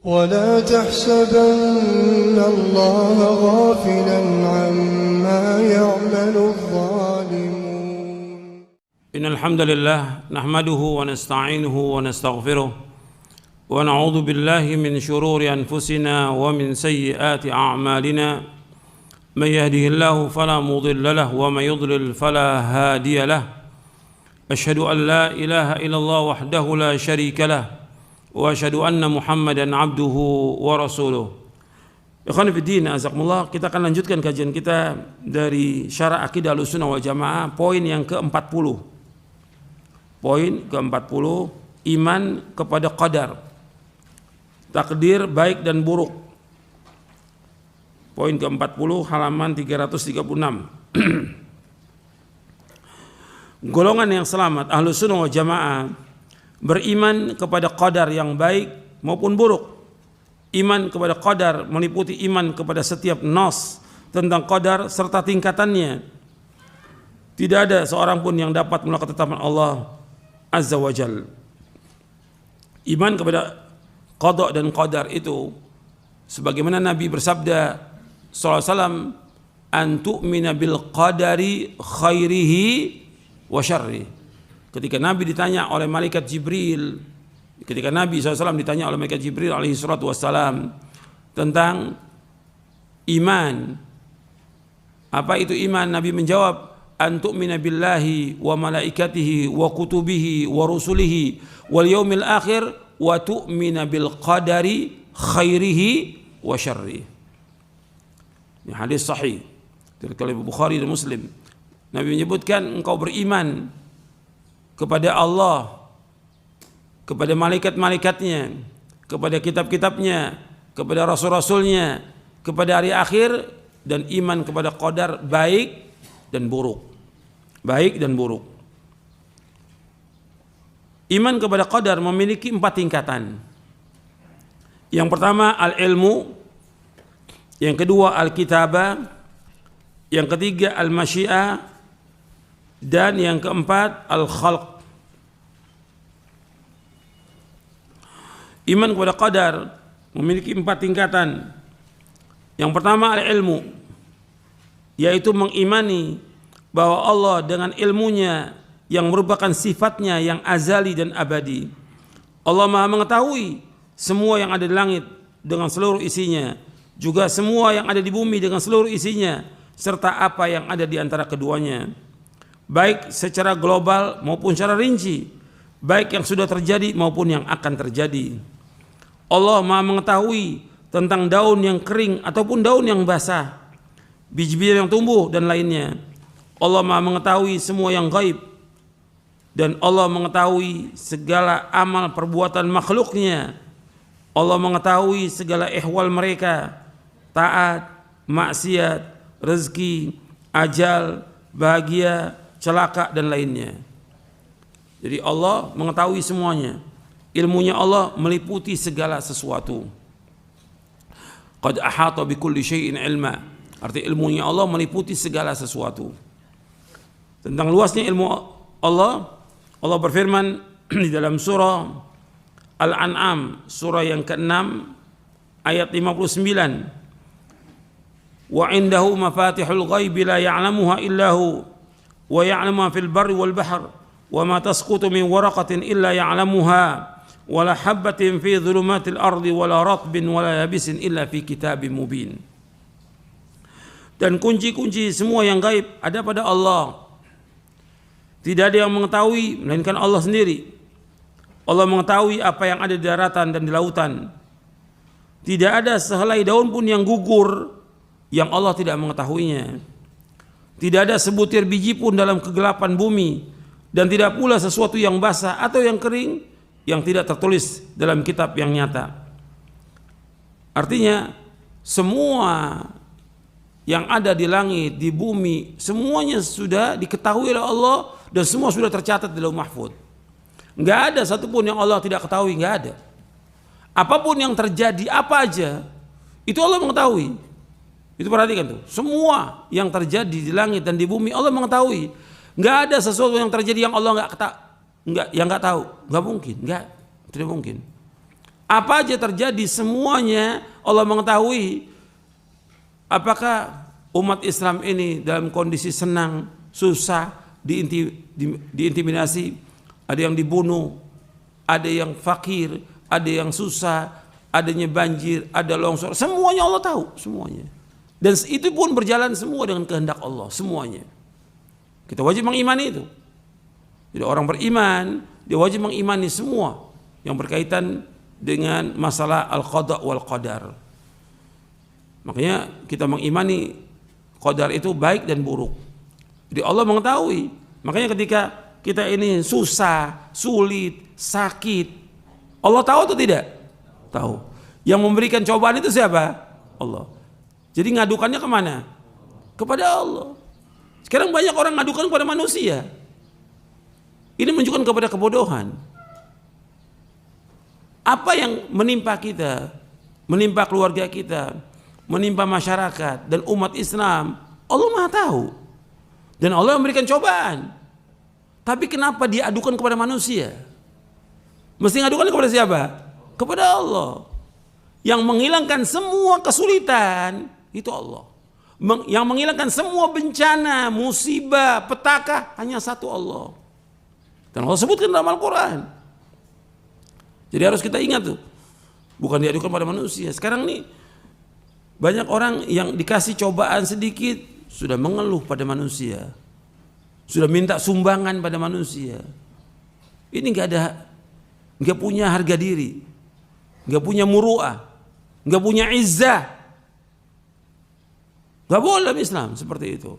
ولا تحسبن الله غافلا عما يعمل الظالمون إن الحمد لله نحمده ونستعينه ونستغفره ونعوذ بالله من شرور أنفسنا ومن سيئات أعمالنا من يهده الله فلا مضل له ومن يضلل فلا هادي له أشهد أن لا إله إلا الله وحده لا شريك له وأشهد أن محمدا عبده ورسوله. Ikhwan fillah, azakumullah, kita akan lanjutkan kajian kita dari Syarah Aqidah Ahlussunnah wal Jamaah, poin yang ke-40. Poin ke-40, iman kepada qadar, takdir baik dan buruk. Poin ke-40, halaman 336. Golongan yang selamat Ahlussunnah wal Jamaah beriman kepada qadar yang baik maupun buruk. Iman kepada qadar meliputi iman kepada setiap nas tentang qadar serta tingkatannya. Tidak ada seorang pun yang dapat menolak ketetapan Allah Azza wa Jalla. Iman kepada qada dan qadar itu sebagaimana Nabi bersabda sallallahu alaihi wasallam, an tu'mina bil qadari khairihi wa syarri. Ketika Nabi ditanya oleh malaikat Jibril, ketika Nabi SAW ditanya oleh malaikat Jibril alaihi salatu wassalam tentang iman, apa itu iman? Nabi menjawab, an tu'mina billahi wa malaikatihi wa kutubihi wa rusulihi wal yaumil akhir wa tu'mina bil qadari khairihi wa syarri. Ini hadis sahih dari Bukhari dan Muslim. Nabi menyebutkan engkau beriman kepada Allah, kepada malaikat-malaikatnya, kepada kitab-kitabnya, kepada rasul-rasulnya, kepada hari akhir, dan iman kepada qadar baik dan buruk. Baik dan buruk. Iman kepada qadar memiliki 4 tingkatan. Yang pertama al-ilmu, yang kedua al-kitabah, yang ketiga al-masyiah, dan yang keempat al-khalq. Iman kepada qadar memiliki 4 tingkatan. Yang pertama al-ilmu, yaitu mengimani bahwa Allah dengan ilmunya yang merupakan sifatnya yang azali dan abadi. Allah Maha mengetahui semua yang ada di langit dengan seluruh isinya, juga semua yang ada di bumi dengan seluruh isinya, serta apa yang ada di antara keduanya, baik secara global maupun secara rinci, baik yang sudah terjadi maupun yang akan terjadi. Allah Maha mengetahui tentang daun yang kering ataupun daun yang basah, biji-biji yang tumbuh dan lainnya. Allah Maha mengetahui semua yang gaib, dan Allah mengetahui segala amal perbuatan makhluknya. Allah mengetahui segala ihwal mereka, taat, maksiat, rezeki, ajal, bahagia, celaka dan lainnya. Jadi Allah mengetahui semuanya. Ilmunya Allah meliputi segala sesuatu. Qad ahata bikulli syai'in ilma. Arti ilmunya Allah meliputi segala sesuatu. Tentang luasnya ilmu Allah, Allah berfirman di dalam surah Al-An'am, surah yang ke-6 ayat 59. Wa indahu mafatihul ghaibi la ya'lamuha illahu wa ya'lamu ma fil barri wal bahr wa ma tasqutu min waraqatin illa ya'lamuha wa la habatin fi dhulumatil ardi wa la ratbin wa la yabisin illa fi kitabim mubin. Dan kunci-kunci semua yang gaib ada pada Allah. Tidak ada yang mengetahui melainkan Allah sendiri. Allah mengetahui apa yang ada di daratan dan di lautan. Tidak ada sehelai daun pun yang gugur yang Allah tidak mengetahuinya. Tidak ada sebutir biji pun dalam kegelapan bumi, dan tidak pula sesuatu yang basah atau yang kering yang tidak tertulis dalam kitab yang nyata. Artinya semua yang ada di langit, di bumi, semuanya sudah diketahui oleh Allah dan semua sudah tercatat di Lauh Mahfuz. Enggak ada satupun yang Allah tidak ketahui, enggak ada. Apapun yang terjadi, apa aja, itu Allah mengetahui. Itu perhatikan tuh, semua yang terjadi di langit dan di bumi Allah mengetahui. Enggak ada sesuatu yang terjadi yang Allah enggak tahu, enggak mungkin, enggak, tidak mungkin. Apa aja terjadi semuanya Allah mengetahui. Apakah umat Islam ini dalam kondisi senang, susah, diintimidasi, ada yang dibunuh, ada yang fakir, ada yang susah, adanya banjir, ada longsor, semuanya Allah tahu, semuanya. Dan itu pun berjalan semua dengan kehendak Allah, semuanya. Kita wajib mengimani itu. Jadi orang beriman, dia wajib mengimani semua yang berkaitan dengan masalah al-qada wal qadar. Makanya kita mengimani qadar itu baik dan buruk. Jadi Allah mengetahui. Makanya ketika kita ini susah, sulit, sakit, Allah tahu atau tidak? Tahu. Yang memberikan cobaan itu siapa? Allah. Jadi ngadukannya kemana? Kepada Allah. Sekarang banyak orang ngadukan kepada manusia. Ini menunjukkan kepada kebodohan. Apa yang menimpa kita, menimpa keluarga kita, menimpa masyarakat dan umat Islam, Allah Maha tahu. Dan Allah memberikan cobaan. Tapi kenapa dia adukan kepada manusia? Mesti ngadukan kepada siapa? Kepada Allah. Yang menghilangkan semua kesulitan itu Allah. Yang menghilangkan semua bencana, musibah, petaka hanya satu Allah. Dan Allah sebutkan dalam Al-Quran. Jadi harus kita ingat tuh, bukan diadukan pada manusia. Sekarang nih banyak orang yang dikasih cobaan sedikit sudah mengeluh pada manusia, sudah minta sumbangan pada manusia. Ini nggak punya harga diri, nggak punya muru'ah, nggak punya izzah. Nggak boleh dalam Islam seperti itu.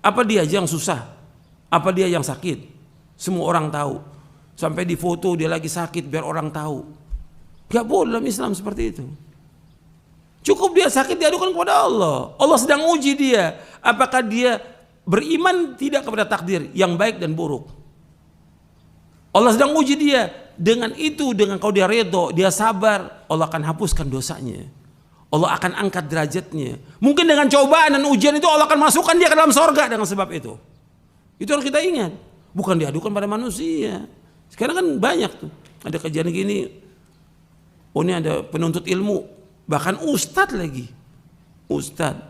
Apa dia yang susah? Apa dia yang sakit? Semua orang tahu. Sampai di foto dia lagi sakit biar orang tahu. Gak boleh dalam Islam seperti itu. Cukup dia sakit diadukan kepada Allah. Allah sedang uji dia. Apakah dia beriman tidak kepada takdir yang baik dan buruk. Allah sedang uji dia. Dengan itu, dengan kalau dia redho, dia sabar, Allah akan hapuskan dosanya. Allah akan angkat derajatnya. Mungkin dengan cobaan dan ujian itu Allah akan masukkan dia ke dalam sorga dengan sebab itu. Itu harus kita ingat. Bukan diadukan pada manusia. Sekarang kan banyak tuh, ada kejadian gini, oh ini ada penuntut ilmu, bahkan ustadz lagi,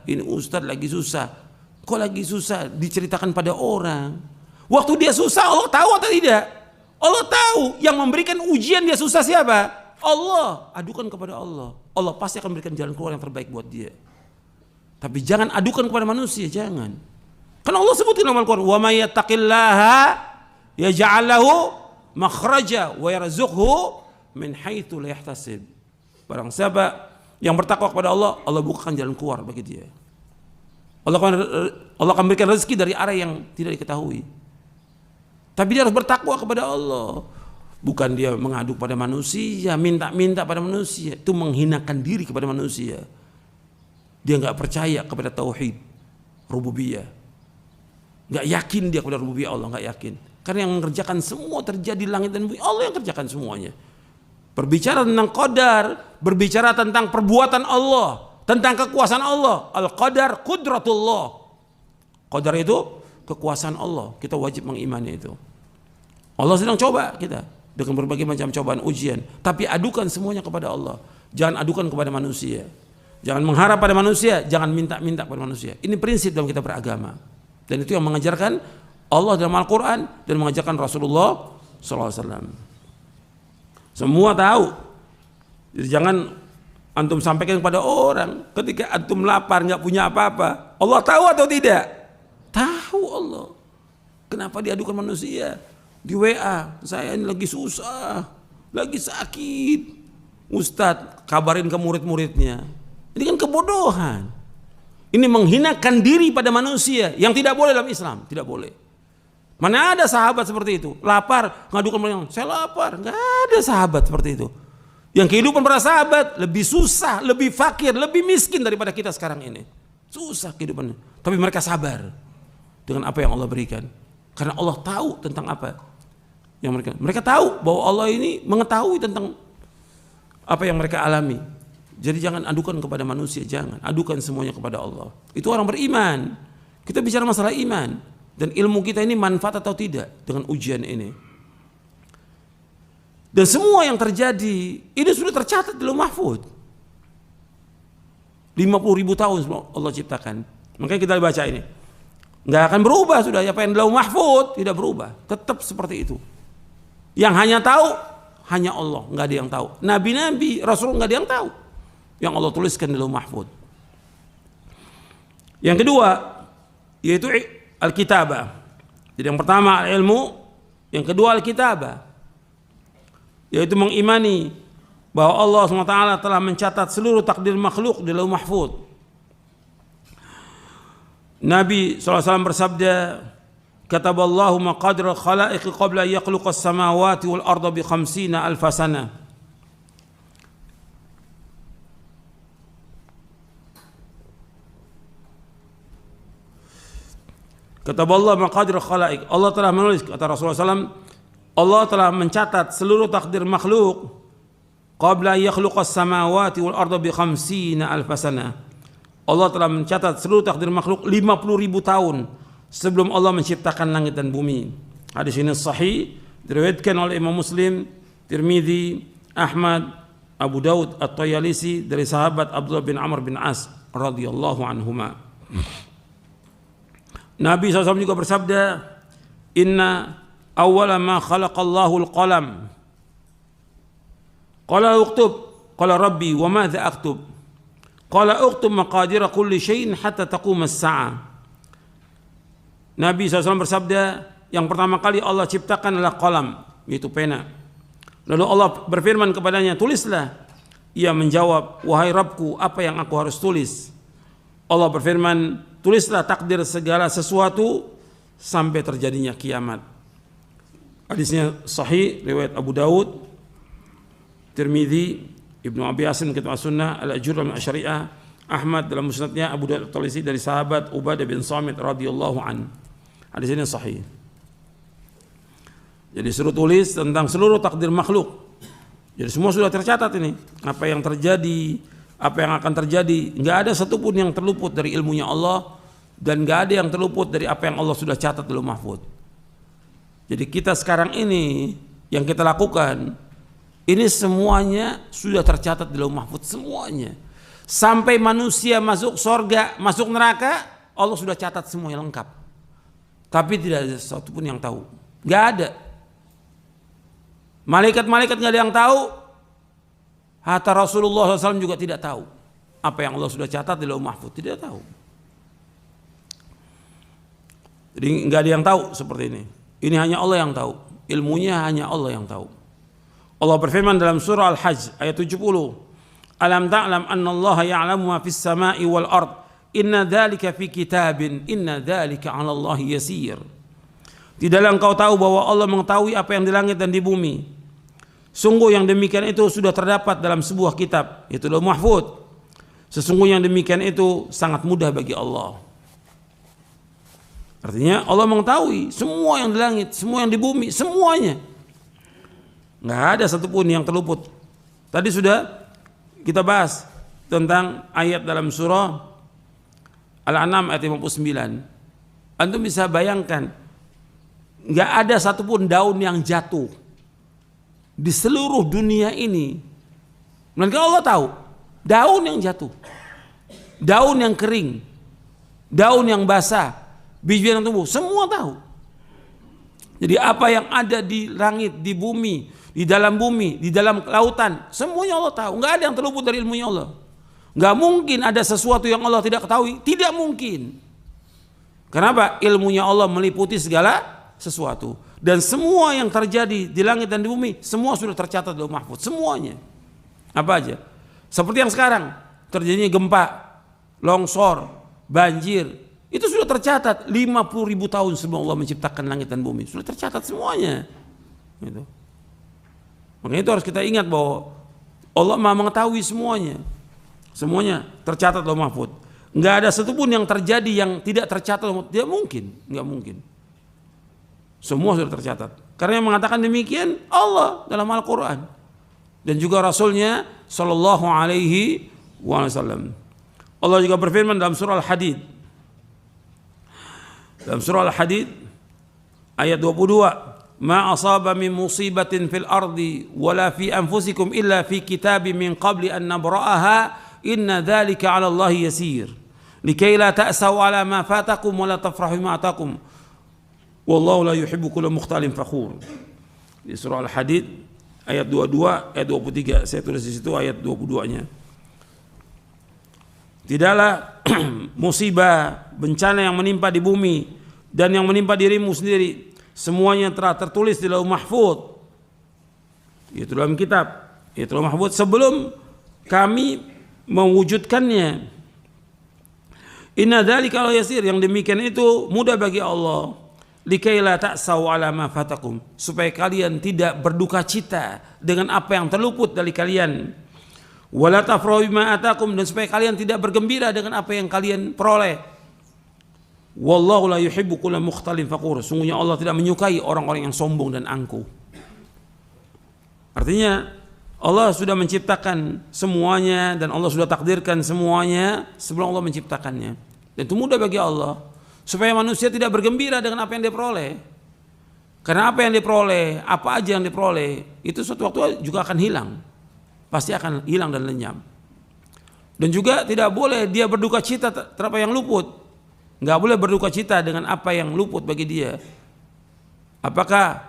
ini ustadz lagi susah, kok lagi susah diceritakan pada orang, waktu dia susah Allah tahu atau tidak? Allah tahu, yang memberikan ujian dia susah siapa? Allah, adukan kepada Allah, Allah pasti akan memberikan jalan keluar yang terbaik buat dia. Tapi jangan adukan kepada manusia, jangan. Karena Allah sebutkan dalam Al-Quran, wa may yattaqillaha yaj'al lahu makhraja wa yarzuqhu min haitsu la yahtasib. Barang siapa yang bertakwa kepada Allah, Allah bukakan jalan keluar bagi dia. Allah akan berikan rezeki dari arah yang tidak diketahui. Tapi dia harus bertakwa kepada Allah. Bukan dia mengadu pada manusia, minta-minta pada manusia, itu menghinakan diri kepada manusia. Dia enggak percaya kepada tauhid rububiyah. Enggak yakin dia kepada rububiyah Allah, enggak yakin. Karena yang mengerjakan semua terjadi langit dan bumi, Allah yang kerjakan semuanya. Berbicara tentang qadar, berbicara tentang perbuatan Allah, tentang kekuasaan Allah. Al-qadar qudratullah. Qadar itu kekuasaan Allah. Kita wajib mengimani itu. Allah sedang coba kita dengan berbagai macam cobaan ujian. Tapi adukan semuanya kepada Allah. Jangan adukan kepada manusia. Jangan mengharap pada manusia. Jangan minta-minta kepada manusia. Ini prinsip dalam kita beragama. Dan itu yang mengajarkan Allah dalam Al-Quran dan mengajarkan Rasulullah SAW. Semua tahu. Jadi jangan antum sampaikan kepada orang ketika antum lapar nggak punya apa-apa. Allah tahu atau tidak? Tahu Allah. Kenapa diadukan manusia? Di WA, saya ini lagi susah, lagi sakit. Ustadz kabarin ke murid-muridnya. Ini kan kebodohan. Ini menghinakan diri pada manusia yang tidak boleh dalam Islam, tidak boleh. Mana ada sahabat seperti itu? Lapar, ngadukan orang, saya lapar. Enggak ada sahabat seperti itu. Yang kehidupan para sahabat lebih susah, lebih fakir, lebih miskin daripada kita sekarang ini. Susah kehidupannya. Tapi mereka sabar dengan apa yang Allah berikan. Karena Allah tahu tentang apa yang mereka tahu bahwa Allah ini mengetahui tentang apa yang mereka alami. Jadi jangan adukan kepada manusia, jangan. Adukan semuanya kepada Allah. Itu orang beriman. Kita bicara masalah iman. Dan ilmu kita ini manfaat atau tidak dengan ujian ini. Dan semua yang terjadi ini sudah tercatat di Lauh Mahfuz. 50.000 tahun Allah ciptakan. Makanya kita baca ini. Nggak akan berubah sudah. Apa yang di Lauh Mahfuz tidak berubah. Tetap seperti itu. Yang hanya tahu hanya Allah, nggak ada yang tahu. Nabi-nabi, Rasul nggak ada yang tahu. Yang Allah tuliskan di Lauh Mahfuz. Yang kedua yaitu Al-Kitabah. Jadi yang pertama ilmu, yang kedua Al-Kitabah, yaitu mengimani bahwa Allah SWT telah mencatat seluruh takdir makhluk di Lauh Mahfuz. Nabi SAW bersabda, kataballahu maqadir al-khalaiq qabla an yakhluqa as-samawati wal arda bi 50 alf sana. Kataballahu maqadir al-khalaiq. Allah telah menulis, kata Rasulullah SAW, Allah telah mencatat seluruh takdir makhluk qabla an yakhluqa as-samawati wal arda bi 50 alf sana. Allah telah mencatat seluruh takdir makhluk 50.000 tahun sebelum Allah menciptakan langit dan bumi. Hadis ini sahih, diriwayatkan oleh Imam Muslim, Tirmidzi, Ahmad, Abu Daud, At-Tayalisi dari sahabat Abdullah bin Amr bin As radhiyallahu anhuma. Nabi SAW juga bersabda, inna awwala ma khalaqallahu al-qalam. Qala uktub, qala rabbi wa madza aktub? Qala uktub maqadira kulli syai'in hatta taqum as-sa'ah. Nabi SAW bersabda, yang pertama kali Allah ciptakan adalah qalam, yaitu pena. Lalu Allah berfirman kepadanya, tulislah. Ia menjawab, wahai Rabbku, apa yang aku harus tulis? Allah berfirman, tulislah takdir segala sesuatu sampai terjadinya kiamat. Hadisnya sahih, riwayat Abu Daud, Tirmidzi, Ibnu Abi Hasim kitab As-Sunnah, Al-Ajur al-Syariah, Ahmad dalam musnadnya, Abu Daud At-Talisi dari sahabat Ubadah bin Samit radhiyallahu an. Hadis ini sahih. Jadi suruh tulis tentang seluruh takdir makhluk. Jadi semua sudah tercatat ini. Apa yang terjadi, apa yang akan terjadi, nggak ada satupun yang terluput dari ilmunya Allah, dan nggak ada yang terluput dari apa yang Allah sudah catat di Lauh Mahfuz. Jadi kita sekarang ini yang kita lakukan ini semuanya sudah tercatat di Lauh Mahfuz, semuanya. Sampai manusia masuk surga, masuk neraka, Allah sudah catat semuanya lengkap. Tapi tidak ada satupun yang tahu, nggak ada. Malaikat-malaikat nggak ada yang tahu. Hatta Rasulullah SAW juga tidak tahu apa yang Allah sudah catat di Lauh Mahfuz, tidak tahu. Jadi nggak ada yang tahu seperti ini. Ini hanya Allah yang tahu. Ilmunya hanya Allah yang tahu. Allah berfirman dalam surah Al-Hajj ayat 70. Alam ta'lam anna Allah ya'lamu ma fis sama'i wal ard. Inna dzalika fi kitabin. Inna dzalika 'ala Allah yasir. Tidaklah engkau tahu bahwa Allah mengetahui apa yang di langit dan di bumi. Sungguh yang demikian itu sudah terdapat dalam sebuah kitab, yaitu Lauh Mahfuz. Sesungguhnya yang demikian itu sangat mudah bagi Allah. Artinya Allah mengetahui semua yang di langit, semua yang di bumi, semuanya. Nggak ada satupun yang terluput. Tadi sudah kita bahas tentang ayat dalam surah Al-An'am ayat 59. Antum bisa bayangkan, nggak ada satupun daun yang jatuh di seluruh dunia ini, melainkan Allah tahu daun yang jatuh, daun yang kering, daun yang basah, biji yang tumbuh, semua tahu. Jadi apa yang ada di langit, di bumi, di dalam lautan, semuanya Allah tahu. Nggak ada yang terluput dari ilmunya Allah. Nggak mungkin ada sesuatu yang Allah tidak ketahui, tidak mungkin. Kenapa? Ilmunya Allah meliputi segala sesuatu. Dan semua yang terjadi di langit dan di bumi, semua sudah tercatat di Lauh Mahfuz, semuanya. Apa aja? Seperti yang sekarang, terjadinya gempa, longsor, banjir, itu sudah tercatat 50.000 tahun sebelum Allah menciptakan langit dan bumi. Sudah tercatat semuanya. Gitu. Makanya itu harus kita ingat bahwa Allah Maha mengetahui semuanya. Semuanya tercatat di Lauh Mahfuz. Nggak ada satupun yang terjadi yang tidak tercatat. Tidak mungkin, nggak mungkin. Semua sudah tercatat. Karena yang mengatakan demikian Allah dalam Al-Quran dan juga Rasulnya Sallallahu Alaihi Wasallam. Allah juga berfirman dalam surah Al-Hadid. Dalam surah Al-Hadid ayat 22, ma asaba min musibatin fil ardi wala fi anfusikum illa fi kitabin min qabli an nabra'aha inna dzalika 'ala Allahi yasir likai la ta'sau 'ala ma fatakum wa la tafrahu ma atakum wallahu la yuhibbu kulla mukhtalin fakhur. Di surah Al-Hadid ayat 22 ayat 23, saya tulis di situ ayat 22-nya. Tidaklah musibah, bencana yang menimpa di bumi dan yang menimpa dirimu sendiri, semuanya telah tertulis di Lauh Mahfuz, itu dalam kitab, itu Lauh Mahfuz sebelum kami mewujudkannya. Inna dzalika la yasir, yang demikian itu mudah bagi Allah. Likai la ta'sau 'ala ma fatakum, supaya kalian tidak berduka cita dengan apa yang terluput dari kalian. Wala tafrahu bima atakum, dan supaya kalian tidak bergembira dengan apa yang kalian peroleh. Wallahu la yuhibbu kulla mukhtalin fakhur, sungguhnya Allah tidak menyukai orang-orang yang sombong dan angkuh. Artinya Allah sudah menciptakan semuanya dan Allah sudah takdirkan semuanya sebelum Allah menciptakannya. Dan itu mudah bagi Allah supaya manusia tidak bergembira dengan apa yang dia peroleh. Karena apa yang diperoleh, apa aja yang diperoleh, itu suatu waktu juga akan hilang. Pasti akan hilang dan lenyam. Dan juga tidak boleh dia berduka cita terhadap apa yang luput. Nggak boleh berduka cita dengan apa yang luput bagi dia. Apakah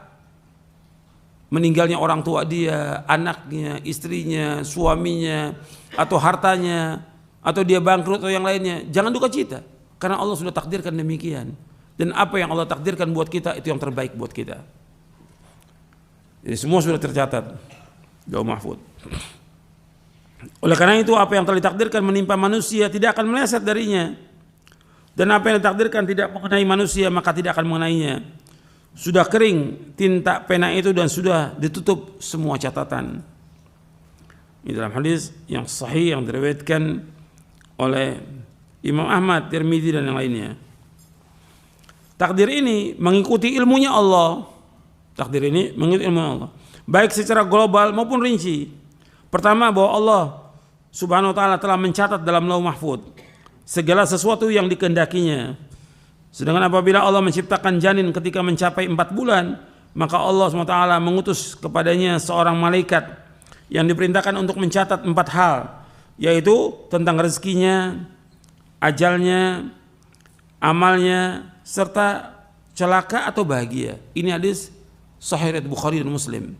meninggalnya orang tua dia, anaknya, istrinya, suaminya, atau hartanya, atau dia bangkrut atau yang lainnya. Jangan duka cita, karena Allah sudah takdirkan demikian. Dan apa yang Allah takdirkan buat kita itu yang terbaik buat kita. Jadi semua sudah tercatat di Lauh Mahfuz. Oleh karena itu apa yang telah ditakdirkan menimpa manusia tidak akan meleset darinya, dan apa yang ditakdirkan tidak mengenai manusia maka tidak akan mengenainya. Sudah kering tinta pena itu dan sudah ditutup semua catatan. Ini dalam hadis yang sahih yang diriwayatkan oleh Imam Ahmad, Tirmidzi dan yang lainnya. Takdir ini mengikuti ilmunya Allah. Takdir ini mengikuti ilmu Allah, baik secara global maupun rinci. Pertama, bahwa Allah Subhanahu wa taala telah mencatat dalam Lauh Mahfuz segala sesuatu yang dikehendakinya. Sedangkan apabila Allah menciptakan janin ketika mencapai 4 bulan, maka Allah SWT mengutus kepadanya seorang malaikat yang diperintahkan untuk mencatat 4 hal, yaitu tentang rezekinya, ajalnya, amalnya, serta celaka atau bahagia. Ini hadis sahih riwayat Bukhari dan Muslim.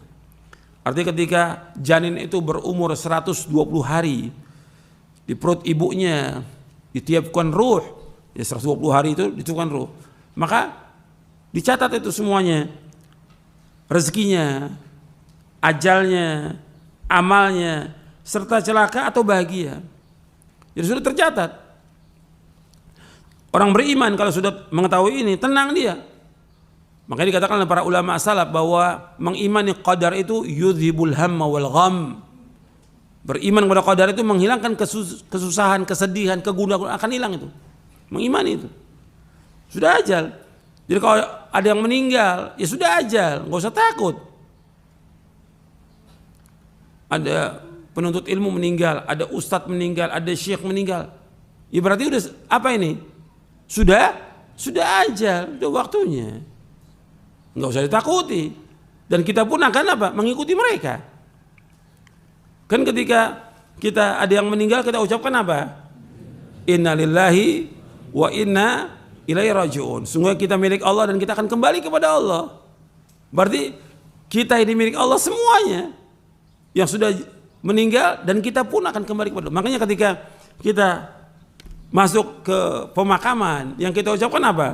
Artinya ketika janin itu berumur 120 hari di perut ibunya ditiupkan ruh, ya 120 hari itu ditiupkan ruh, maka dicatat itu semuanya, rezekinya, ajalnya, amalnya, serta celaka atau bahagia. Jadi sudah tercatat. Orang beriman kalau sudah mengetahui ini, tenang dia. Makanya dikatakan oleh para ulama salaf bahwa mengimani qadar itu yudhibul hamma wal gham. Beriman kepada qadar itu menghilangkan kesusahan, kesedihan, kegundahan, akan hilang itu. Mengimani itu. Sudah ajal. Jadi kalau ada yang meninggal, ya sudah ajal, enggak usah takut. Ada penuntut ilmu meninggal, ada ustadz meninggal, ada syekh meninggal. Ya berarti udah apa ini? Sudah ajal, sudah waktunya. Enggak usah ditakuti. Dan kita pun akan apa? Mengikuti mereka. Kan ketika kita ada yang meninggal, kita ucapkan apa? Inna lillahi wa inna ilaihi raji'un. Sungguh kita milik Allah dan kita akan kembali kepada Allah. Berarti kita ini milik Allah semuanya. Yang sudah meninggal dan kita pun akan kembali kepada Allah. Makanya ketika kita masuk ke pemakaman, yang kita ucapkan apa?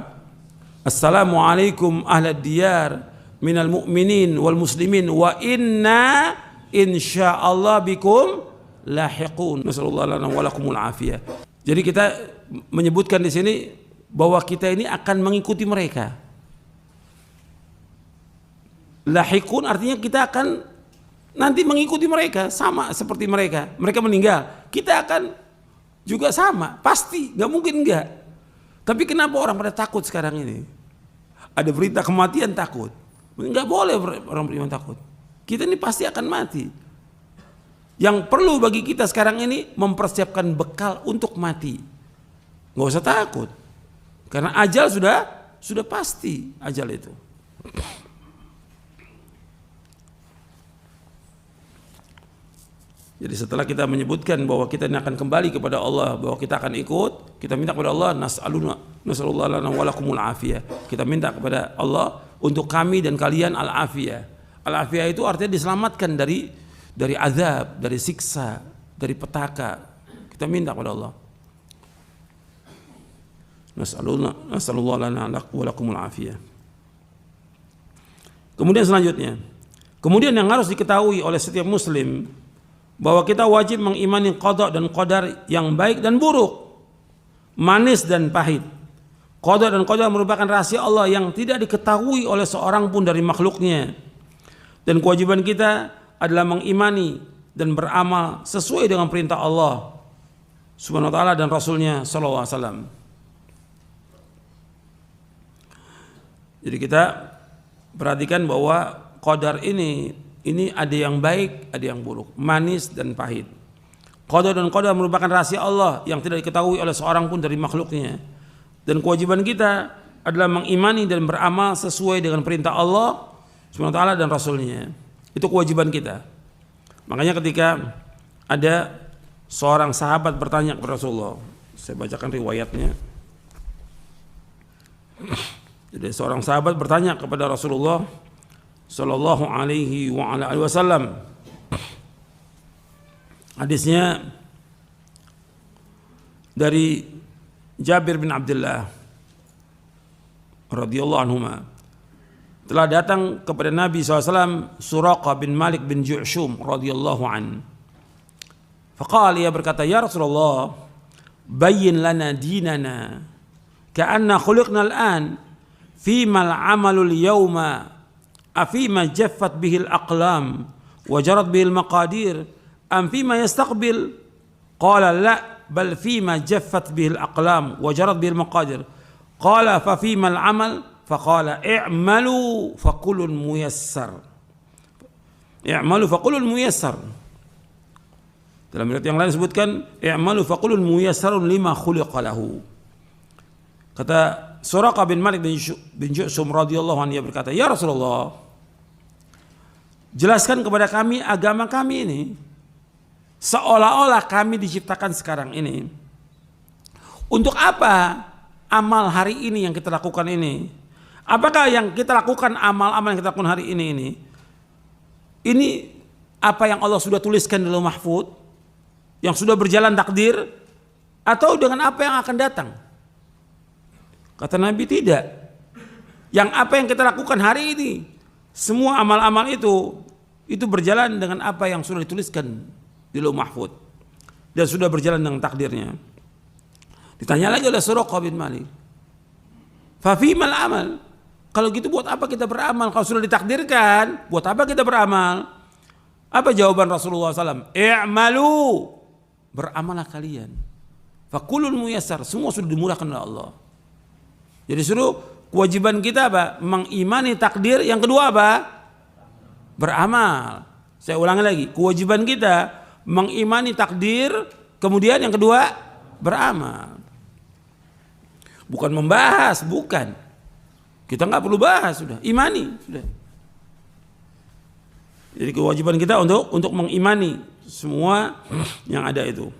Assalamualaikum ahlad diyar minal mu'minin wal muslimin wa inna insyaallah bikum lahiqun. Nasallallahu lana wa lakumul afiyah. Jadi kita menyebutkan di sini bahwa kita ini akan mengikuti mereka. Lahiqun artinya kita akan nanti mengikuti mereka, sama seperti mereka. Mereka meninggal, kita akan juga sama, pasti, nggak mungkin enggak. Tapi kenapa orang pada takut sekarang ini? Ada berita kematian takut. Nggak boleh orang beriman takut. Kita ini pasti akan mati. Yang perlu bagi kita sekarang ini mempersiapkan bekal untuk mati. Nggak usah takut. Karena ajal sudah pasti ajal itu. Jadi setelah kita menyebutkan bahwa kita ini akan kembali kepada Allah, bahwa kita akan ikut, kita minta kepada Allah, nas'alullah lana wa lakumul afiyah. Kita minta kepada Allah untuk kami dan kalian al-afiyah. Al-afiyah itu artinya diselamatkan dari azab, dari siksa, dari petaka. Kita minta kepada Allah. Nas'alullah lana wa lakumul afiyah. Kemudian selanjutnya, kemudian yang harus diketahui oleh setiap muslim bahwa kita wajib mengimani qada dan qadar yang baik dan buruk, manis dan pahit. Qada dan qadar merupakan rahasia Allah yang tidak diketahui oleh seorang pun dari makhluknya. Dan kewajiban kita adalah mengimani dan beramal sesuai dengan perintah Allah Subhanahu wa taala dan Rasulnya sallallahu alaihi wasallam. Jadi kita perhatikan bahwa qadar ini ada yang baik, ada yang buruk, manis dan pahit. Qadar dan qadar merupakan rahasia Allah yang tidak diketahui oleh seorang pun dari makhluknya. Dan kewajiban kita adalah mengimani dan beramal sesuai dengan perintah Allah Subhanahu wa taala dan Rasulnya. Itu kewajiban kita. Makanya ketika ada seorang sahabat bertanya kepada Rasulullah, saya bacakan riwayatnya. Jadi seorang sahabat bertanya kepada Rasulullah sallallahu alaihi wa ala alihi wasallam. Hadisnya dari Jabir bin Abdullah radhiyallahu anhuma. Telah datang kepada Nabi SAW Suraqah bin Malik bin Ju'shum radhiyallahu an. Faqala, ia berkata, ya Rasulullah, bayyin lana dinana ka'anna khuliqna al-an fima al-amalul yawma afima jaffat bihil aqlam wa jarat bihil maqadir am fima yastaqbil. Qala la bal fima jaffat bihil aqlam wa jarat bihil maqadir. Qala fa fima al-amal. Faqala i'malu fakullun muyassar. I'malu fakullun muyassar. Dalam riwayat yang lain disebutkan i'malu fakullun muyassarun lima khuliqa lahu. Kata Suraqah bin Malik bin Ju'shum radhiyallahu anhu, berkata, ya Rasulullah, jelaskan kepada kami agama kami ini seolah-olah kami diciptakan sekarang ini. Untuk apa amal hari ini yang kita lakukan ini? Apakah yang kita lakukan, amal-amal yang kita lakukan hari ini apa yang Allah sudah tuliskan di Lauh Mahfuz, yang sudah berjalan takdir, atau dengan apa yang akan datang? Kata Nabi, tidak. Yang apa yang kita lakukan hari ini, semua amal-amal itu berjalan dengan apa yang sudah dituliskan di Lauh Mahfuz dan sudah berjalan dengan takdirnya. Ditanya lagi oleh Suraqah bin Malik, fa fimal amal? Kalau gitu buat apa kita beramal? Kalau sudah ditakdirkan, buat apa kita beramal? Apa jawaban Rasulullah SAW? I'malu, beramallah kalian. Fakullun muyassar, semua sudah dimurahkan oleh Allah. Jadi suruh kewajiban kita apa? Mengimani takdir. Yang kedua apa? Beramal. Saya ulangi lagi, kewajiban kita mengimani takdir. Kemudian yang kedua, beramal. Bukan membahas, bukan. Kita nggak perlu bahas, sudah imani sudah. Jadi kewajiban kita untuk mengimani semua yang ada itu.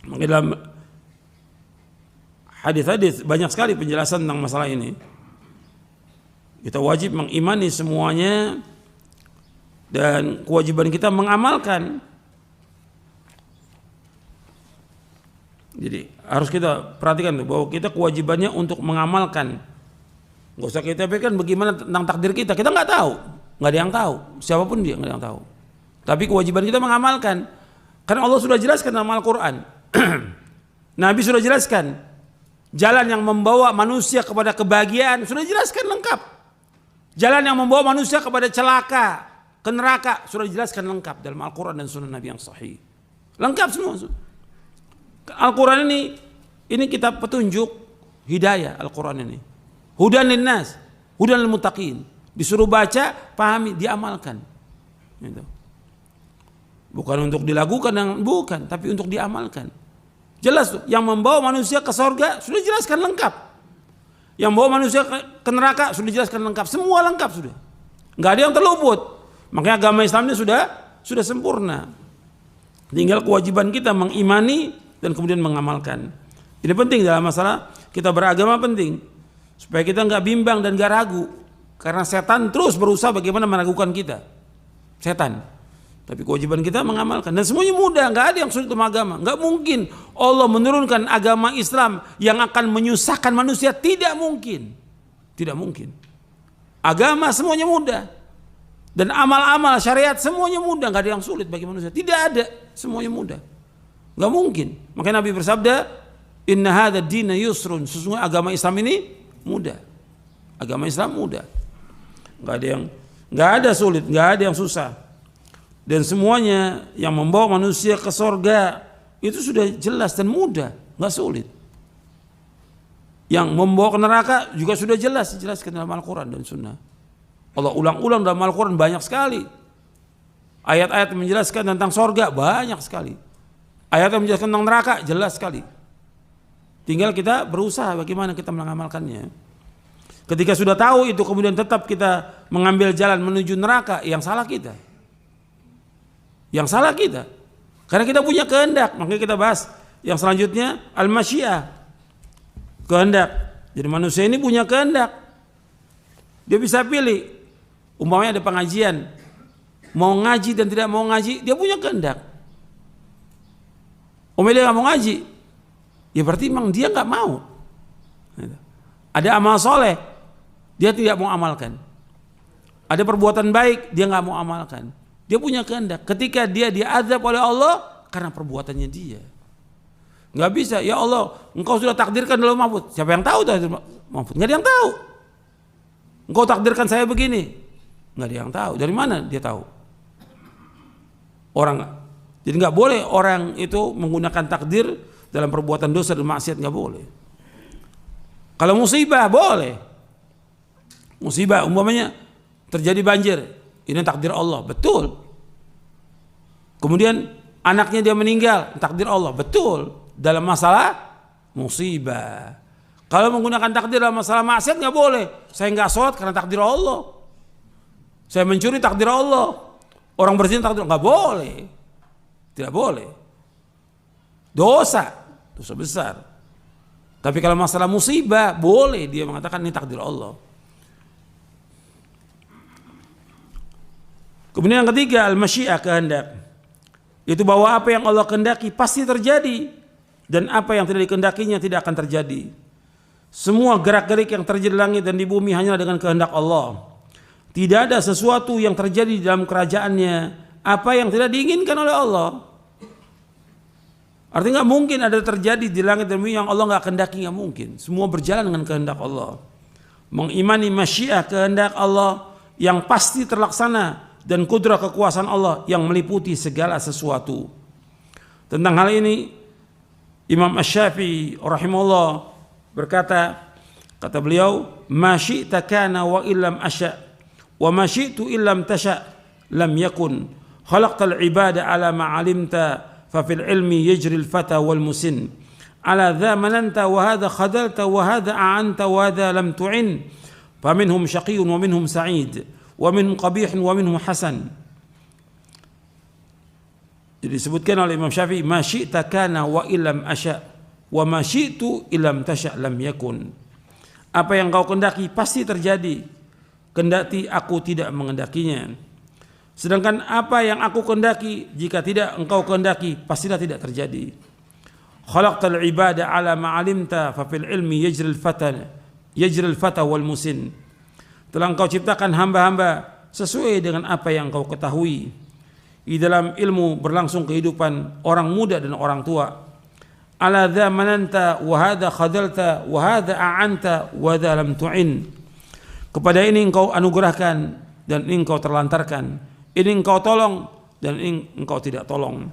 Maka dalam hadis-hadis banyak sekali penjelasan tentang masalah ini. Kita wajib mengimani semuanya dan kewajiban kita mengamalkan. Jadi harus kita perhatikan bahwa kita kewajibannya untuk mengamalkan. Nggak usah kita pikirkan bagaimana tentang takdir kita nggak tahu, nggak ada yang tahu, siapapun dia nggak ada yang tahu. Tapi kewajiban kita mengamalkan, karena Allah sudah jelaskan dalam Al-Quran, Nabi sudah jelaskan, jalan yang membawa manusia kepada kebahagiaan sudah jelaskan lengkap, jalan yang membawa manusia kepada celaka, ke neraka sudah dijelaskan lengkap dalam Al-Quran dan Sunnah Nabi yang sahih, lengkap semua. Al-Quran ini kitab petunjuk hidayah. Al-Quran ini hudan linnas, hudan lil muttaqin. Disuruh baca, pahami, diamalkan. Gitu. Bukan untuk dilakukan, bukan, tapi untuk diamalkan. Jelas tuh, yang membawa manusia ke surga sudah dijelaskan lengkap. Yang membawa manusia ke neraka sudah dijelaskan lengkap. Semua lengkap sudah. Nggak ada yang terluput. Makanya agama Islam ini sudah sempurna. Tinggal kewajiban kita mengimani dan kemudian mengamalkan. Ini penting dalam masalah kita beragama, penting supaya kita nggak bimbang dan nggak ragu, karena setan terus berusaha bagaimana meragukan kita. Setan. Tapi kewajiban kita mengamalkan, dan semuanya mudah, nggak ada yang sulit dalam agama. Nggak mungkin Allah menurunkan agama Islam yang akan menyusahkan manusia, tidak mungkin, tidak mungkin. Agama semuanya mudah, dan amal-amal syariat semuanya mudah, nggak ada yang sulit bagi manusia, tidak ada, semuanya mudah, nggak mungkin. Makanya Nabi bersabda, Inna hadza dina yusrun, sesungguhnya agama Islam ini mudah, agama Islam mudah, nggak ada sulit, nggak ada yang susah. Dan semuanya yang membawa manusia ke sorga itu sudah jelas dan mudah, nggak sulit. Yang membawa ke neraka juga sudah jelas, dijelaskan dalam Al-Quran dan Sunnah. Allah ulang-ulang dalam Al-Quran banyak sekali. Ayat-ayat yang menjelaskan tentang sorga banyak sekali. Ayat yang menjelaskan tentang neraka jelas sekali. Tinggal kita berusaha bagaimana kita mengamalkannya. Ketika sudah tahu itu kemudian tetap kita mengambil jalan menuju neraka, yang salah kita. Yang salah kita, karena kita punya kehendak. Makanya kita bahas yang selanjutnya al-masyiah, kehendak. Jadi manusia ini punya kehendak, dia bisa pilih. Umpamanya ada pengajian, mau ngaji dan tidak mau ngaji, dia punya kehendak. Dia nggak mau ngaji, ya berarti memang dia nggak mau. Ada amal soleh, dia tidak mau amalkan. Ada perbuatan baik, dia nggak mau amalkan. Dia punya kehendak. Ketika dia diazab oleh Allah karena perbuatannya dia. Nggak bisa, ya Allah, Engkau sudah takdirkan dalam mahfuz. Siapa yang tahu mahfuz? Nggak ada yang tahu. Engkau takdirkan saya begini, nggak ada yang tahu. Dari mana dia tahu? Orang. Jadi nggak boleh orang itu menggunakan takdir dalam perbuatan dosa dan maksiat, nggak boleh. Kalau musibah boleh. Musibah umpamanya terjadi banjir. Ini takdir Allah, betul. Kemudian anaknya dia meninggal, takdir Allah, betul. Dalam masalah musibah. Kalau menggunakan takdir dalam masalah maksiat nggak boleh. Saya nggak sholat karena takdir Allah. Saya mencuri takdir Allah. Orang berzina takdir, nggak boleh. Tidak boleh. Dosa besar. Tapi kalau masalah musibah boleh dia mengatakan ini takdir Allah. Kemudian yang ketiga, al-masyiah, kehendak. Itu bahwa apa yang Allah kehendaki pasti terjadi, dan apa yang tidak dikehendakinya tidak akan terjadi. Semua gerak-gerik yang terjadi di langit dan di bumi hanyalah dengan kehendak Allah. Tidak ada sesuatu yang terjadi di dalam kerajaannya apa yang tidak diinginkan oleh Allah. Artinya nggak mungkin ada terjadi di langit dan bumi yang Allah nggak kehendaki, nggak mungkin. Semua berjalan dengan kehendak Allah. Mengimani masyiah, kehendak Allah yang pasti terlaksana, dan kudrah kekuasaan Allah yang meliputi segala sesuatu. Tentang hal ini Imam Asy-Syafi'i rahimahullah berkata, kata beliau, ma syi'ta kana wa illam asya wa ma syi'tu illam tasya lam yakun khalaqtal ibada ala ma 'alimta fa fil ilmi yajri al fata wal musin ala dha mananta wa hadha khadalta wa hadha a'anta wa hadha lam tu'in fa minhum syaqiyyun wa minhum sa'id wa minhum qabihun wa minhum hasan. Jadi disebutkan oleh Imam Syafi'i, ma syi'ta kana wa illam asya wa ma syi'tu illam tasya lam yakun. Apa yang kau kehendaki pasti terjadi, kendati aku tidak mengendakinya. Sedangkan apa yang aku kehendaki, jika tidak engkau kehendaki, pastilah tidak terjadi. Khalaqtal ibada ala ma 'alimta fa fil ilmi yajri al fata wal musin. Telah engkau ciptakan hamba-hamba sesuai dengan apa yang engkau ketahui. Di dalam ilmu berlangsung kehidupan orang muda dan orang tua. Ala dha mananta wa hadha khadalta wa hadha a'anta wa dha lam tu'in. Kepada ini engkau anugerahkan dan ini engkau terlantarkan. Ini engkau tolong dan ini engkau tidak tolong.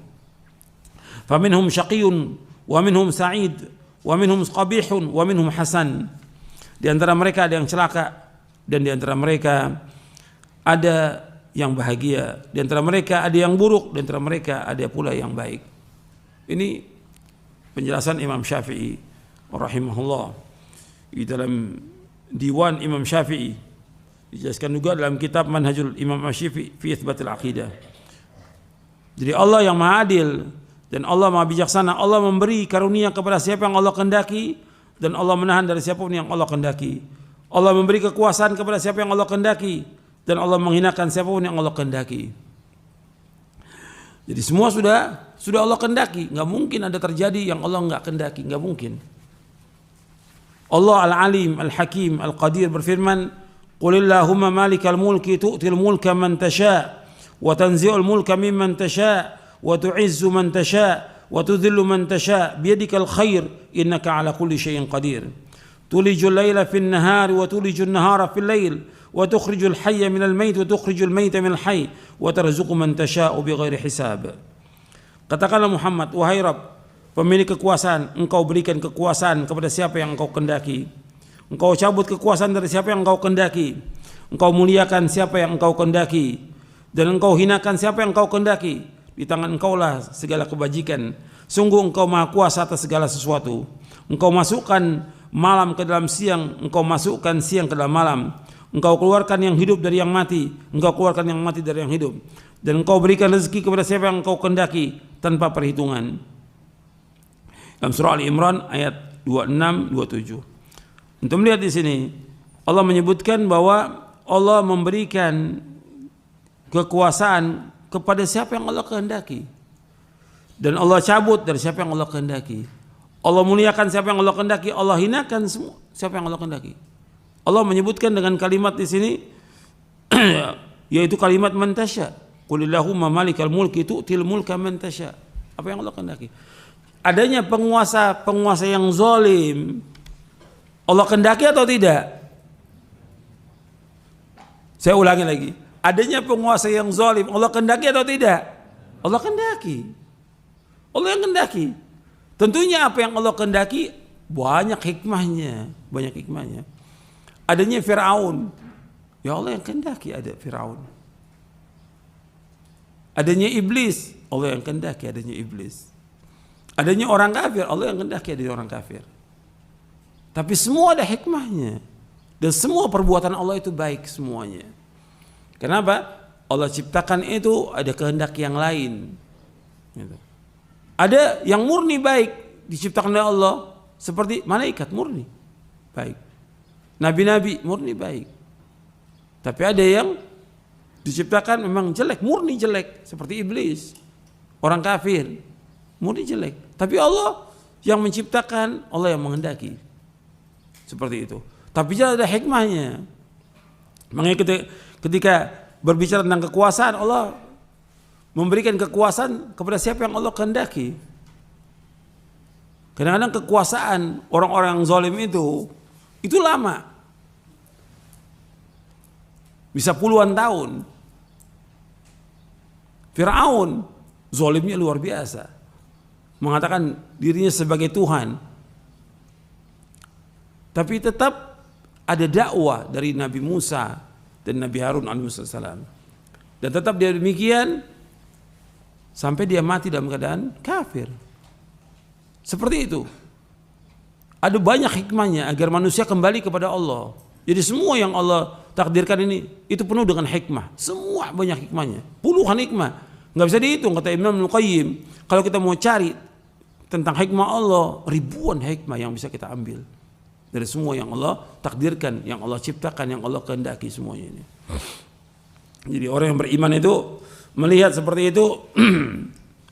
Fa minhum syaqiyyun wa minhum sa'id wa minhum qabihun wa minhum hasan. Di antara mereka ada yang celaka, dan di antara mereka ada yang bahagia, di antara mereka ada yang buruk, di antara mereka ada pula yang baik. Ini penjelasan Imam Syafi'i rahimahullah di dalam Diwan Imam Syafi'i, dijelaskan juga dalam kitab Manhajul Imam Syafi'i fi Itsbatil Aqidah. Jadi Allah yang Maha Adil dan Allah Maha Bijaksana. Allah memberi karunia kepada siapa yang Allah kehendaki dan Allah menahan dari siapapun yang Allah kehendaki. Allah memberi kekuasaan kepada siapa yang Allah kehendaki dan Allah menghinakan siapapun yang Allah kehendaki. Jadi semua sudah Allah kehendaki. Nggak mungkin ada terjadi yang Allah nggak kehendaki, nggak mungkin. Allah Al-Alim, Al-Hakim, Al-Qadir berfirman, "Qulillahumma malikal mulki tu'til mulka man tasha' wa tanzi'ul mulka mimman tasha' wa tu'izzu man tasha' wa tudhillu man tasha' biyadikal khair innaka 'ala kulli syai'in qadir. Tulijul laila fin nahari wa tulijul nahara fil lail wa tukhrijul hayya minal mayt wa tukhrijul mayta minal hayy wa tarzuqu man tasha'u bighairi hisab." Katakanlah Muhammad, wahai Rabb, pemilik kekuasaan, engkau berikan kekuasaan kepada siapa yang engkau kehendaki. Engkau cabut kekuasaan dari siapa yang engkau kehendaki. Engkau muliakan siapa yang engkau kehendaki. Dan engkau hinakan siapa yang engkau kehendaki. Di tangan engkaulah segala kebajikan. Sungguh engkau maha kuasa atas segala sesuatu. Engkau masukkan malam ke dalam siang, engkau masukkan siang ke dalam malam. Engkau keluarkan yang hidup dari yang mati, engkau keluarkan yang mati dari yang hidup. Dan engkau berikan rezeki kepada siapa yang engkau kehendaki tanpa perhitungan. Dalam surah Ali Imran ayat 26-27. Untuk melihat di sini Allah menyebutkan bahwa Allah memberikan kekuasaan kepada siapa yang Allah kehendaki. Dan Allah cabut dari siapa yang Allah kehendaki. Allah muliakan siapa yang Allah kehendaki, Allah hinakan semua siapa yang Allah kehendaki. Allah menyebutkan dengan kalimat di sini yaitu kalimat man tasya. Qulillahumma malikal mulki tu'til mulka man tasya. Apa yang Allah kehendaki. Adanya penguasa yang zalim Allah kehendaki atau tidak? Saya ulangi lagi. Adanya penguasa yang zalim Allah kehendaki atau tidak? Allah kehendaki. Allah yang kehendaki. Tentunya apa yang Allah kehendaki banyak hikmahnya, banyak hikmahnya. Adanya Fir'aun, ya Allah yang kehendaki ada Fir'aun. Adanya iblis, Allah yang kehendaki adanya iblis. Adanya orang kafir, Allah yang kehendaki adanya orang kafir. Tapi semua ada hikmahnya. Dan semua perbuatan Allah itu baik semuanya. Kenapa? Allah ciptakan itu ada kehendak yang lain. Gitu. Ada yang murni baik diciptakan oleh Allah, seperti malaikat murni baik, nabi-nabi murni baik. Tapi ada yang diciptakan memang jelek, murni jelek, seperti iblis, orang kafir, murni jelek. Tapi Allah yang menciptakan, Allah yang menghendaki, seperti itu. Tapi juga ada hikmahnya. Makanya ketika berbicara tentang kekuasaan, Allah memberikan kekuasaan kepada siapa yang Allah kehendaki. Kadang-kadang kekuasaan orang-orang yang zalim itu lama, bisa puluhan tahun. Fir'aun zalimnya luar biasa, mengatakan dirinya sebagai Tuhan. Tapi tetap ada dakwah dari Nabi Musa dan Nabi Harun alaihissalam. Dan tetap dia demikian sampai dia mati dalam keadaan kafir. Seperti itu. Ada banyak hikmahnya agar manusia kembali kepada Allah. Jadi semua yang Allah takdirkan ini itu penuh dengan hikmah. Semua banyak hikmahnya. Puluhan hikmah. Nggak bisa dihitung kata Imam Al-Qayyim. Kalau kita mau cari tentang hikmah Allah, ribuan hikmah yang bisa kita ambil dari semua yang Allah takdirkan, yang Allah ciptakan, yang Allah kehendaki semuanya ini. Jadi orang yang beriman itu melihat seperti itu,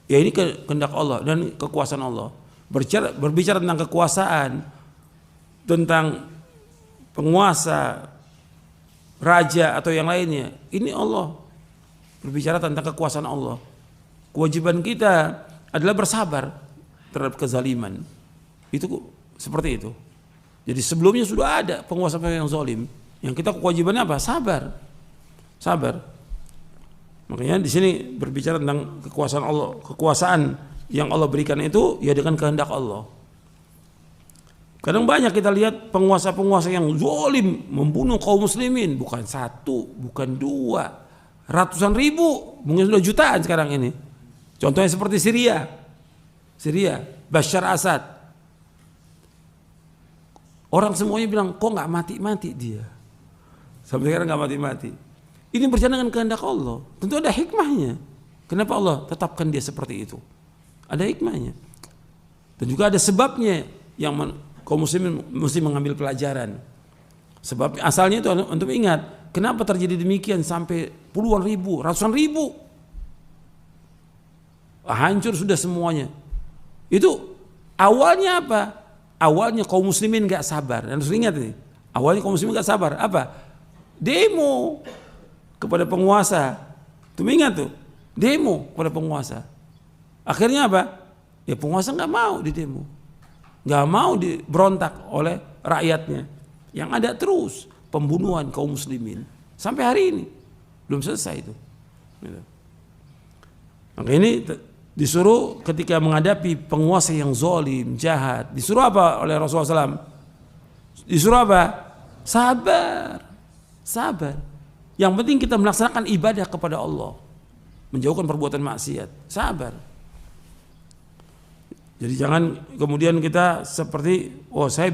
ya ini kehendak Allah dan kekuasaan Allah. Berbicara tentang kekuasaan, tentang penguasa, raja atau yang lainnya, ini Allah berbicara tentang kekuasaan Allah. Kewajiban kita adalah bersabar terhadap kezaliman. Itu seperti itu. Jadi sebelumnya sudah ada penguasa yang zalim. Yang kita kewajibannya apa? Sabar. Sabar. Makanya di sini berbicara tentang kekuasaan Allah, kekuasaan yang Allah berikan itu ya dengan kehendak Allah. Kadang banyak kita lihat penguasa-penguasa yang zalim membunuh kaum muslimin, bukan satu, bukan dua, ratusan ribu, mungkin sudah jutaan sekarang ini. Contohnya seperti Syria, Bashar Assad. Orang semuanya bilang kok nggak mati-mati dia, sampai sekarang nggak mati-mati. Ini berjalan dengan kehendak Allah, tentu ada hikmahnya. Kenapa Allah tetapkan dia seperti itu? Ada hikmahnya. Dan juga ada sebabnya yang kaum muslimin mesti mengambil pelajaran. Sebab asalnya itu untuk ingat, kenapa terjadi demikian sampai puluhan ribu, ratusan ribu. Hancur sudah semuanya. Itu awalnya apa? Awalnya kaum muslimin gak sabar. Dan harus ingat ini, awalnya kaum muslimin gak sabar. Apa? Demo kepada penguasa. Tuh ingat tuh, demo kepada penguasa. Akhirnya apa? Ya penguasa gak mau didemo, gak mau diberontak oleh rakyatnya. Yang ada terus pembunuhan kaum muslimin sampai hari ini belum selesai itu. Maka ini disuruh ketika menghadapi penguasa yang zalim, jahat, disuruh apa oleh Rasulullah SAW? Disuruh apa? Sabar, sabar. Yang penting kita melaksanakan ibadah kepada Allah, menjauhkan perbuatan maksiat, sabar. Jadi jangan kemudian kita seperti, oh saya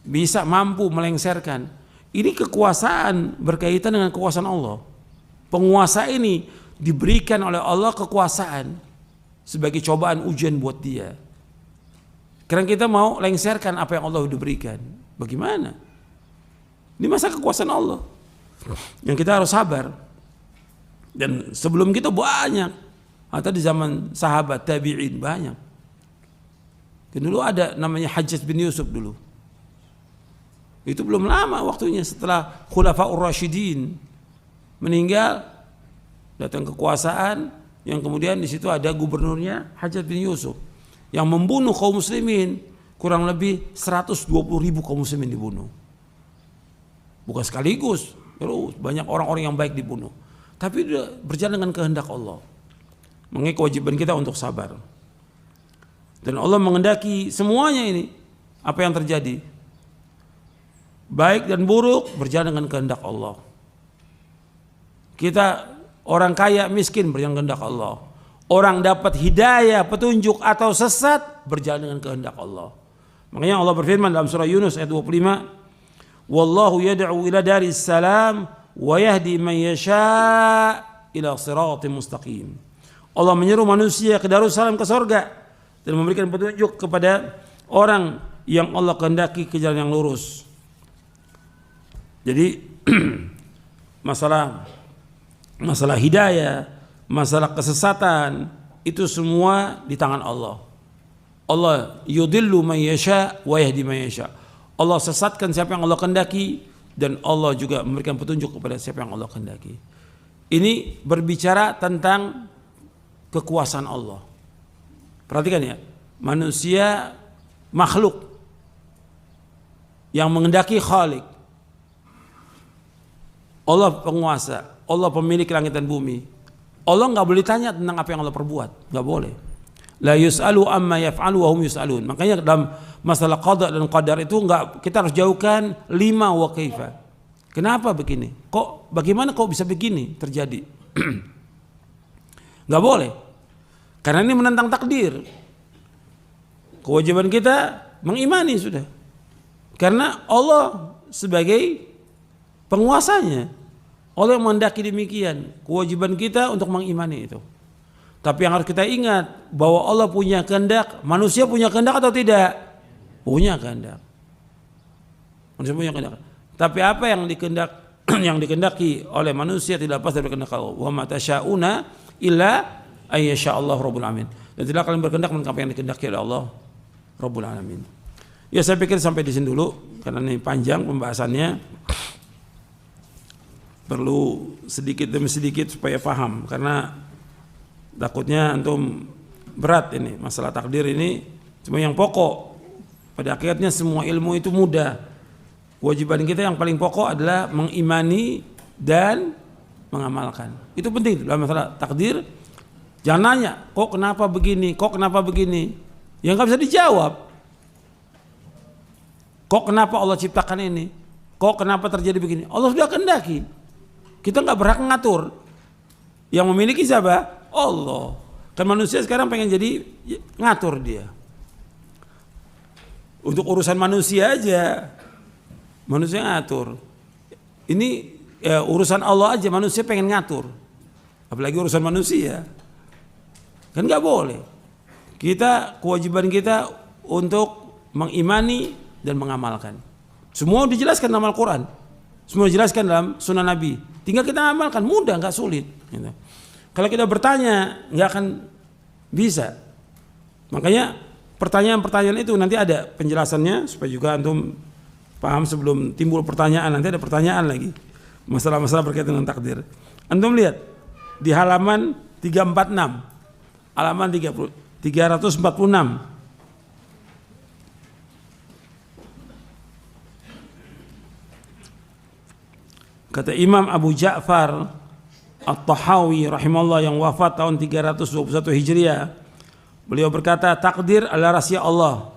bisa mampu melengsarkan. Ini kekuasaan berkaitan dengan kekuasaan Allah. Penguasa ini diberikan oleh Allah kekuasaan sebagai cobaan ujian buat dia. Karena kita mau lengsarkan apa yang Allah sudah berikan. Bagaimana? Ini masa kekuasaan Allah yang kita harus sabar. Dan sebelum kita banyak, atau di zaman sahabat tabi'in banyak. Dulu ada namanya Hajjaj bin Yusuf dulu. Itu belum lama waktunya setelah Khulafaur Rasyidin meninggal, datang kekuasaan yang kemudian di situ ada gubernurnya Hajjaj bin Yusuf yang membunuh kaum muslimin, kurang lebih 120.000 kaum muslimin dibunuh. Bukan sekaligus, terus banyak orang-orang yang baik dibunuh. Tapi berjalan dengan kehendak Allah. Mengenai kewajiban kita untuk sabar. Dan Allah mengendaki semuanya ini, apa yang terjadi, baik dan buruk berjalan dengan kehendak Allah. Kita orang kaya miskin berjalan dengan kehendak Allah. Orang dapat hidayah, petunjuk atau sesat berjalan dengan kehendak Allah. Makanya Allah berfirman dalam surah Yunus ayat 25, wallahu yad'u ila daris salam wa yahdi man yasha' ila siratim mustaqim. Allah menyeru manusia ke Darussalam, ke surga, dan memberikan petunjuk kepada orang yang Allah kehendaki ke jalan yang lurus. Jadi masalah hidayah, masalah kesesatan itu semua di tangan Allah. Allah yudillu man yasha wa yahdi man yasha. Allah sesatkan siapa yang Allah kehendaki, dan Allah juga memberikan petunjuk kepada siapa yang Allah kehendaki. Ini berbicara tentang kekuasaan Allah. Perhatikan ya, manusia makhluk yang mengendaki Khalik. Allah penguasa, Allah pemilik langit dan bumi. Allah nggak boleh tanya tentang apa yang Allah perbuat, nggak boleh. La yus'alu amma yaf'alu wa hum yus'alun. Makanya dalam masalah qada dan qadar itu kita harus jauhkan 5 wa kaifa. Kenapa begini? Bagaimana kok bisa begini terjadi? Nggak boleh. Karena ini menentang takdir. Kewajiban kita mengimani sudah. Karena Allah sebagai penguasanya, Allah yang menghendaki demikian. Kewajiban kita untuk mengimani itu. Tapi yang harus kita ingat bahwa Allah punya kehendak. Manusia punya kehendak atau tidak? Punya kehendak. Manusia punya kehendak. Tapi apa yang dikehendaki oleh manusia tidak lepas dari kehendak Allah. Wa ma tasyauna illa ayyasha Allah Rabbul Alamin. Dan tidak kalian berkehendak melainkan apa yang dikehendaki oleh Allah Rabbul Alamin. Ya saya pikir sampai di sini dulu karena ini panjang pembahasannya. Perlu sedikit demi sedikit supaya paham, karena takutnya antum berat ini masalah takdir ini. Cuma yang pokok, pada akhirnya semua ilmu itu mudah. Kewajiban kita yang paling pokok adalah mengimani dan mengamalkan. Itu penting dalam masalah takdir. Jangan nanya, kok kenapa begini, kok kenapa begini, yang nggak bisa dijawab. Kok kenapa Allah ciptakan ini, kok kenapa terjadi begini, Allah sudah kehendaki. Kita nggak berhak ngatur. Yang memiliki siapa? Allah. Kan manusia sekarang pengen jadi ngatur dia. Untuk urusan manusia aja, manusia ngatur. Ini urusan Allah aja manusia pengen ngatur. Apalagi urusan manusia. Kan nggak boleh. Kewajiban kita untuk mengimani dan mengamalkan. Semua dijelaskan dalam Al-Quran, semua dijelaskan dalam Sunnah Nabi. Tinggal kita amalkan, mudah, nggak sulit. Gitu. Kalau kita bertanya, nggak akan bisa. Makanya pertanyaan-pertanyaan itu nanti ada penjelasannya supaya juga antum paham sebelum timbul pertanyaan. Nanti ada pertanyaan lagi, masalah-masalah berkaitan dengan takdir. Antum lihat di halaman 346, halaman 346. Kata Imam Abu Ja'far At-Tahawi rahimahullah yang wafat tahun 321 Hijriah, beliau berkata, takdir adalah rahasia Allah.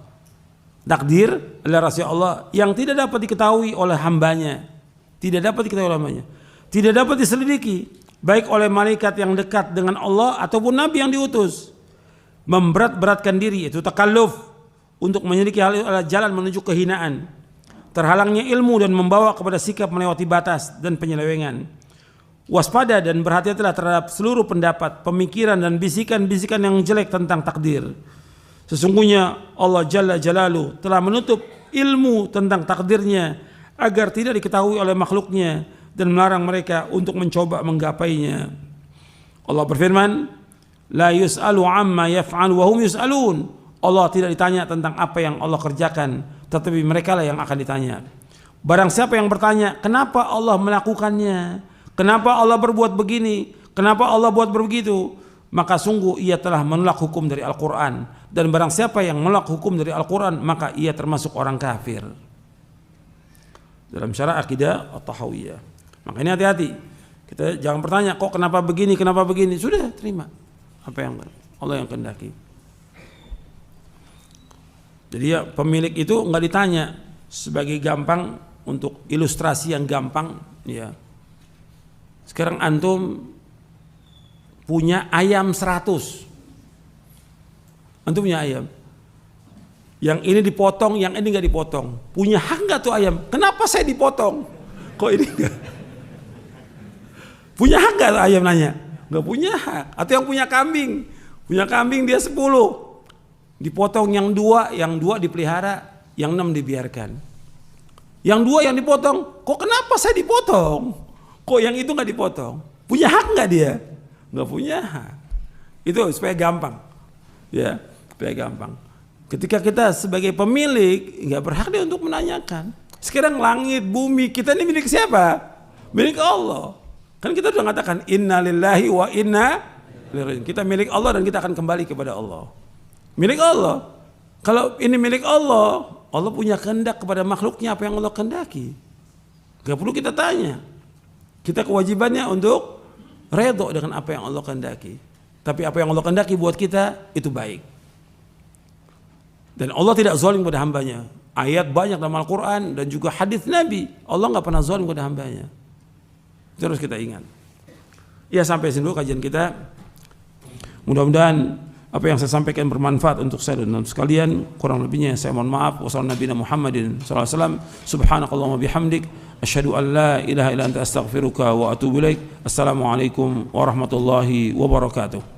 Takdir adalah rahasia Allah yang tidak dapat diketahui oleh hambanya. Tidak dapat diketahui oleh hambanya. Tidak dapat diselidiki baik oleh malaikat yang dekat dengan Allah ataupun nabi yang diutus. Memberat-beratkan diri, itu takalluf, untuk menyelidiki hal adalah jalan menuju kehinaan. Terhalangnya ilmu dan membawa kepada sikap melewati batas dan penyelewengan. Waspada dan berhati-hatilah terhadap seluruh pendapat, pemikiran dan bisikan-bisikan yang jelek tentang takdir. Sesungguhnya Allah Jalla Jalaluhu telah menutup ilmu tentang takdirnya agar tidak diketahui oleh makhluknya dan melarang mereka untuk mencoba menggapainya. Allah berfirman, la yus'alu amma yaf'alu wa hum yus'alun. Allah tidak ditanya tentang apa yang Allah kerjakan, tetapi mereka lah yang akan ditanya. Barang siapa yang bertanya, kenapa Allah melakukannya? Kenapa Allah berbuat begini? Kenapa Allah buat begitu? Maka sungguh ia telah menolak hukum dari Al-Quran. Dan barang siapa yang menolak hukum dari Al-Quran, maka ia termasuk orang kafir. Dalam syarah akidah At-Tahawiyah. Makanya hati-hati. Kita jangan bertanya, kok kenapa begini, kenapa begini? Sudah, terima apa yang Allah yang kehendaki. Jadi ya, pemilik itu nggak ditanya sebagai gampang untuk ilustrasi yang gampang. Ya. Sekarang antum punya ayam 100. Antum punya ayam. Yang ini dipotong, yang ini nggak dipotong. Punya hak nggak tuh ayam? Kenapa saya dipotong? Kok ini nggak? Punya hak nggak ayam nanya? Nggak punya hak. Atau yang punya kambing dia 10. Dipotong yang 2 dipelihara, yang 6 dibiarkan. Yang 2 yang dipotong, kok kenapa saya dipotong? Kok yang itu nggak dipotong? Punya hak nggak dia? Nggak punya hak. Itu supaya gampang, ya, supaya gampang. Ketika kita sebagai pemilik nggak berhak dia untuk menanyakan. Sekarang langit, bumi kita ini milik siapa? Milik Allah. Kan kita sudah mengatakan inna lillahi wa inna ilaihi raji'un. Kita milik Allah dan kita akan kembali kepada Allah. Milik Allah. Kalau ini milik Allah, Allah punya kehendak kepada makhluknya apa yang Allah kehendaki. Gak perlu kita tanya. Kita kewajibannya untuk redha dengan apa yang Allah kehendaki. Tapi apa yang Allah kehendaki buat kita itu baik. Dan Allah tidak zalim kepada hambanya. Ayat banyak dalam Al-Quran dan juga hadis Nabi. Allah gak pernah zalim kepada hambanya. Terus kita ingat. Ya, sampai sini dulu kajian kita. Mudah-mudahan apa yang saya sampaikan bermanfaat untuk saya dan sekalian. Kurang lebihnya saya mohon maaf. Wassalamualaikum warahmatullahi wabarakatuh. Subhanakallahumma bihamdik, asyhadu an la ilaha illa anta astaghfiruka wa atubu ilaik. Assalamualaikum warahmatullahi wabarakatuh.